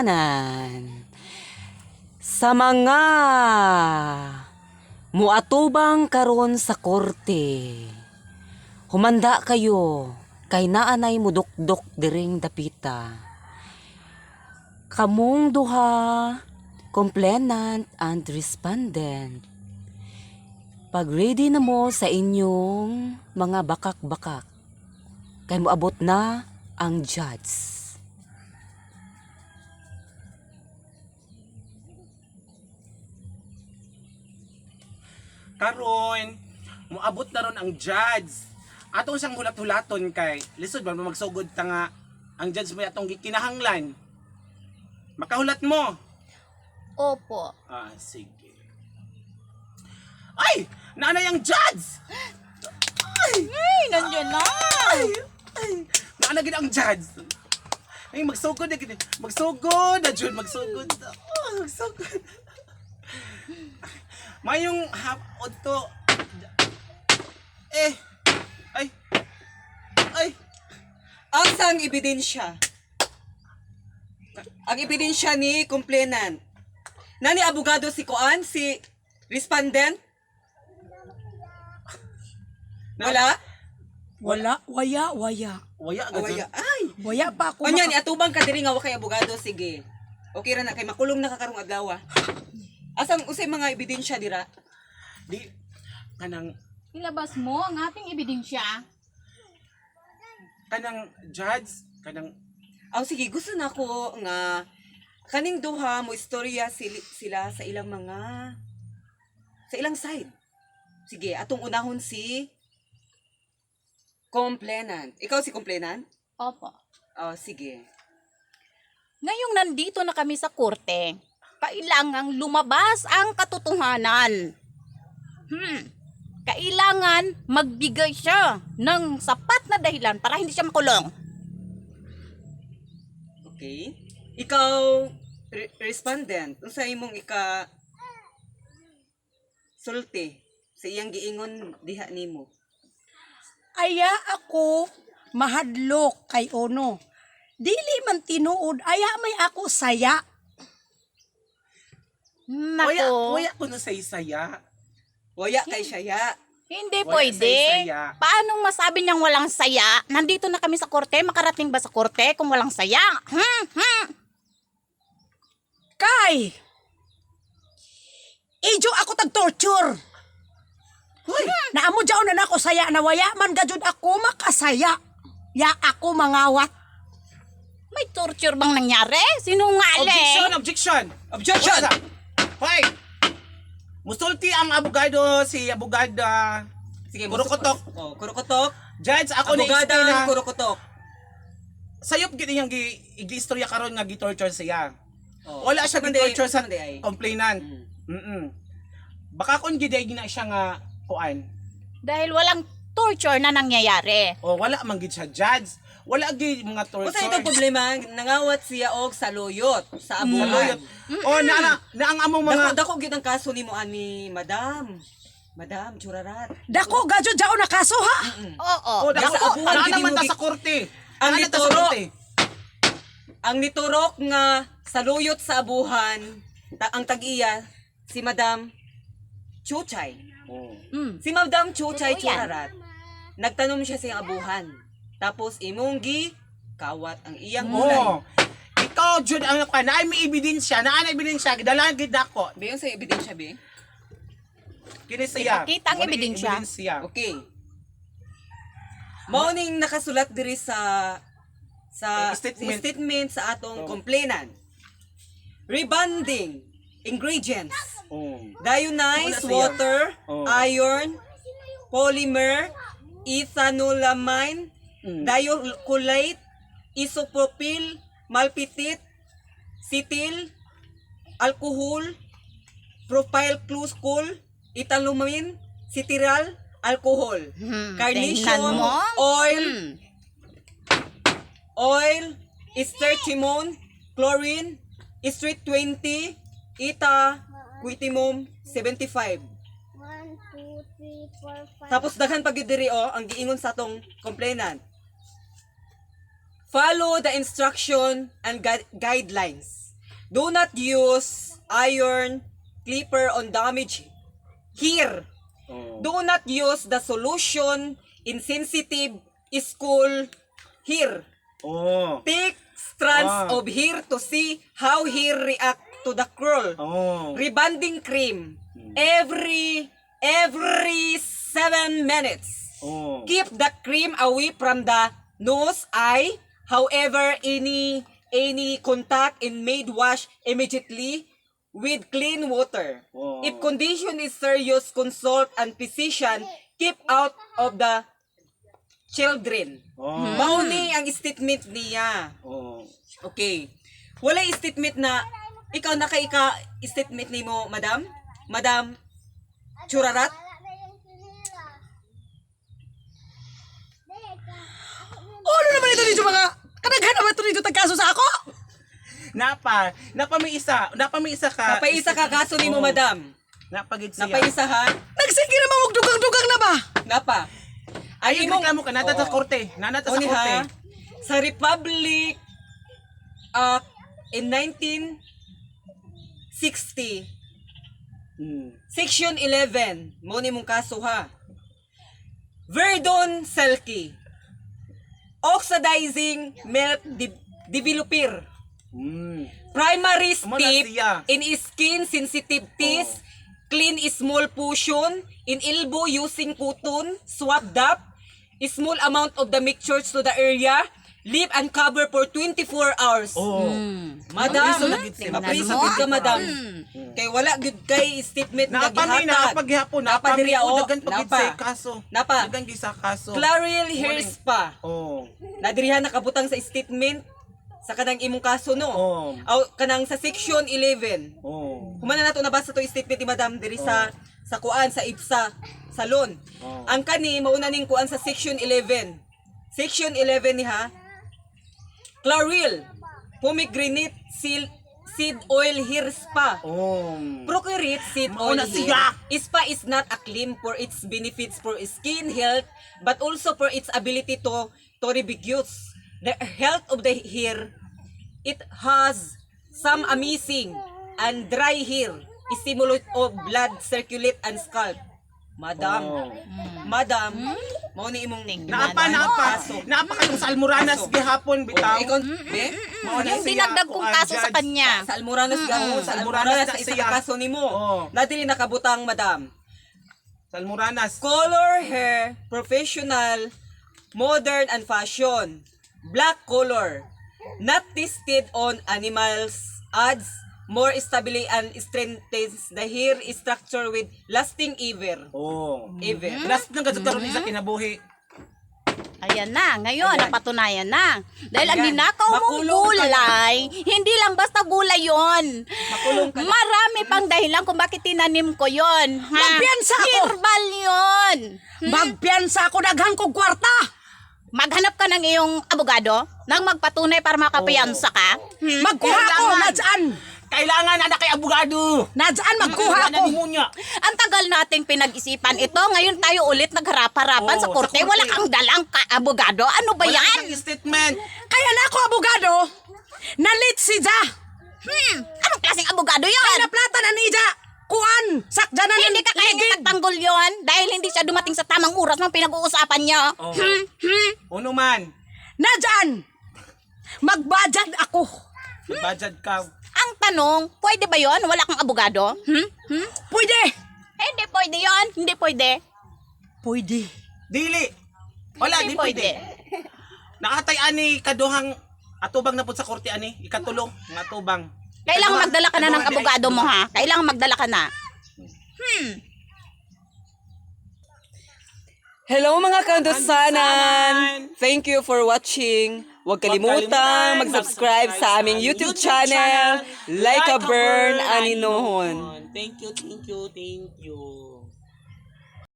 Handusanan sa mga muatubang karon sa korte. Humanda kayo kay naanay mudukdok diring dapita. Kamong duha, complainant and respondent. Pag ready na mo sa inyong mga bakak-bakak, kay moabot na ang judge. Karon, moabot na ron ang judge. Ato siyang hulat-hulaton kay lisod ba magsugod ta nga ang judge may atong gikinahanglan. Makahulat mo. Opo. Sige. Ay! Nanay ang judge! Ay, nandiyan na. Ay! Naanagin ang judge. Ay, magsugod na gid. Magsugod na jud, magsugod. Magsugod. Mayong hapon to. Ay. Asang ebidensya? Ang ebidensya ni complainant. Nani abogado si Koan, si respondent? Wala? Waya. Waya Waya. gud. Ay! Waya pa ako. Anya ni atubang ka diri nga wa kay abogado, sige. Okay ra na kay makulong na kakarong adlaw. Asang usay mga ebidensya dira? Di kanang Ilabas mo ang ating ebidensya. judge, kanang Sige, gusto na ko nga kaning duha mo istorya sila sa ilang mga sa ilang side. Sige, atong unahon si complainant. Ikaw si complainant? Opo. Sige. Ngayong nandito na kami sa korte, kailangang lumabas ang katotohanan. Kailangan magbigay siya ng sapat na dahilan para hindi siya makulong. Okay. Ikaw, respondent, unsa imong sulti sa iyang giingon diha nimo? Aya ako mahadlok kay Ono. Dili man tinuod, aya may ako saya. Nako, waya ko na saya. Waya kay saya. hindi Wala pwede. saya. Paano masabi niyang walang saya? Nandito na kami sa korte, makarating ba sa korte kung walang saya? Kay! Ijo ako tag-torture. Hoy, Naamo jaon na nako saya na waya man gajud ako makasaya. Ya ako mangawat. May torture bang nangyari? Sinungaling. objection. Objection! Hoy. Musulti ang abogado si abogada. Sige, Kurukotok. Kurukotok. Judge ako ni Abogadang kurukotok. sayop gid yang gi-istorya karon nga gi-torture siya. Oh. Wala siya Mandi, gi-torture sa mandi ay. complainant. Baka kun gid ay gina siya nga kuan. Dahil walang torture na nangyayari. O wala man gid siya judge. Wala gid mga torture. Usa itong problema, nangawat siya og saluyot sa Sa abulan. lawyer. O na ang among mga Dako gyud ang kaso nimo ani Madam. Madam Churarat. Dako gajud jaon na kaso ha. Oo. O dako Nasa abuhan na gid naman mo ta gi- sa korte. Ang Ana ta sa nituro. korte. Ang niturok nga saluyot sa abuhan, ang tag-iya si Madam Chuchay. Si Madam Chuchay Totoo yan. Churarat. Nagtanom siya sa abuhan. Tapos imong gi kawat ang iyang ulay. Oh. Ikaw jud ang na may ebidensya, na ebidensya gidalan gid nako. Bayon sa ebidensya be? Kini siya. Ipakita ang Wala ebidensya. Okay. Mao ning nakasulat diri sa statement sa atong complainant. Rebonding ingredients: Oh. dionyls Wala siya. water, Oh. iron, polymer, ethanolamine, dialkylate, isopropyl, malpitate, cetyl, alcohol, propyl glycol, etanolamine, cetyl, alcohol, carnation, tingnan mo. oil, estertimone, chlorine, street 20, eta, quitimum 75. 1, 2, 3, 4, 5. Tapos daghan pag yun diri ang giingon sa atong complainant. Follow the instruction and guidelines. Do not use iron clipper on damaged hair. Do not use the solution in sensitive school hair. Oh. Take strands of hair to see how hair react to the curl. Oh. Rebonding cream every 7 minutes. Oh. Keep the cream away from the nose, eye. However, any contact in made wash immediately with clean water. Oh. If condition is serious, consult and physician. Keep out of the children. Oh. Mauni ang statement niya. Oh. Okay. Wala statement na ikaw statement ni mo, madam? Madam Churarat? Ano naman ito dito mga kadaghan naman ito dito tagkaso sa ako? Napa may isa ka. Napaisa ka kaso ni mo, Oh. madam. Napagid siya. Napaisa ha? Nagsige naman mong dugang-dugang na ba? Nga pa. Ay, reklamo ka nata sa korte. Nanata sa Oni korte. ha? Sa Republic Act in 1960, Section 11, mo ni mong kaso ha. Verdon Selke. Oxidizing milk developer. Primary Amo na step siya. in skin sensitivities, clean small portion, in elbow using cotton, swab up, small amount of the mixture to the area, leave and cover for 24 hours. Oh. Madam, Mapriso na gid siya. mapriso gid ka, madam. Kay wala gid kay statement nga Napami na gihatag. paghapon. Napa diri o. Dagan pagid Napa. sa kaso. Napa. Dagan gid sa kaso. Claril hair spa. Oh. Nadirihan nakabutang sa statement sa kanang imong kaso no. Oh. Aw kanang sa section 11. Oh. Humana nato nabasa to statement ni madam diri sa kuan sa IPSA salon. Oh. Ang kani mauna ning kuan sa section 11. Section 11 ni ha. Claril pomegranate seed oil hair spa. Oh. Procurate seed oil Mauna hair. siya. Spa is not a claim for its benefits for skin health but also for its ability to reproduce the health of the hair. It has some amazing and dry hair, stimulate of blood circulate and scalp. Madam, Oh. madam, mao ni imong Naapa katong sa Almoranas Kaso. gihapon bitaw. Ikaw, be? Mauna Yung siya, dinagdag kong kuan, kaso sa judge. kanya. Sa Almoranas gamo, sa Almoranas Almoranas na sa isa siya. ka kaso nimo. Oh. Na dili nakabutang, madam. Sa Almoranas. Color hair, professional, modern and fashion. Black color. Not tested on animals. Adds more stability and strengthens the hair structure with lasting ever. Oh. Ever. Last nang gadto karon isa kinabuhi. Ayan na, ngayon, Ayan. napatunayan na. Dahil ang Ayan. ninakaw mong Makulong ka na. gulay, hindi lang basta gulay yon. Makulong ka na. Marami pang dahilan kung bakit tinanim ko yon. Magpiyansa ako. Herbal yon. Magpiyansa ako daghan kog kwarta. Maghanap ka ng iyong abogado nang magpatunay para makapiyansa ka. Magkuha ko na dyan. Kailangan na kay abogado. Na dyan magkuha Ano ko. mo niya? Ang tagal nating pinag-isipan ito. Ngayon tayo ulit nagharap-harapan Oo, sa korte. sa korte. Wala kang dalang abogado. Ano ba Wala yan? kang statement. Kaya na ako abogado. Nalit si Ja. Anong klaseng abogado Ay yon? naplata na ni Ja. Kuan. Sakja na Hindi ka kaya itatanggol yon dahil hindi siya dumating sa tamang oras ng pinag-uusapan niya. Oh. Uno man. Na dyan. Magbadjad ako. Budget ka. Ang tanong, pwede ba yon? Wala kang abogado? Pwede. Hindi pwede yon. Hindi pwede. Pwede. Dili. Wala, di Hindi pwede. Nakatay ani kaduhang atubang na pud sa korte ani, ikatulo nga atubang. Kailangan magdala ka na ng Kaduhang di abogado ay- mo ha. Kailangan magdala ka na. Hello mga kandosanan! Thank you for watching. Huwag kalimutang mag-subscribe sa aming YouTube channel, Like a Burn Aninohon. Thank you, thank you, thank you.